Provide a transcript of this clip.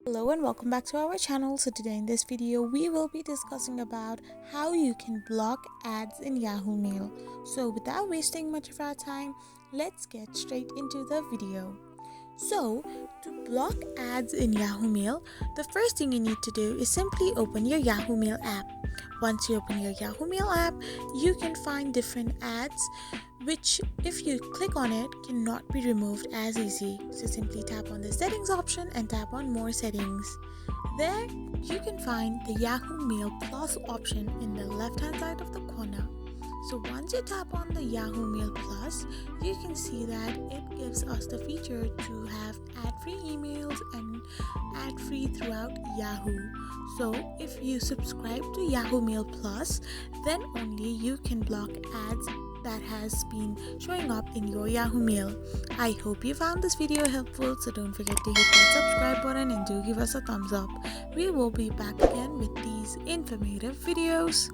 Hello and welcome back to our channel. So today in this video we will be discussing about how you can block ads in Yahoo Mail. So without wasting much of our time, let's get straight into the video. So to block ads in Yahoo Mail, the first thing you need to do is simply open your Yahoo Mail app. Once you open your Yahoo Mail app, you can find different ads which, if you click on it, cannot be removed as easy. So simply tap on the settings option and tap on more settings. There you can find the Yahoo Mail Plus option in the left hand side of the corner. So once you tap on the Yahoo Mail Plus, you can see that it gives us the feature to have ad-free emails and ad-free throughout Yahoo. So if you subscribe to Yahoo Mail Plus, then only you can block ads that has been showing up in your Yahoo Mail. I hope you found this video helpful, so don't forget to hit that subscribe button and do give us a thumbs up. We will be back again with these informative videos.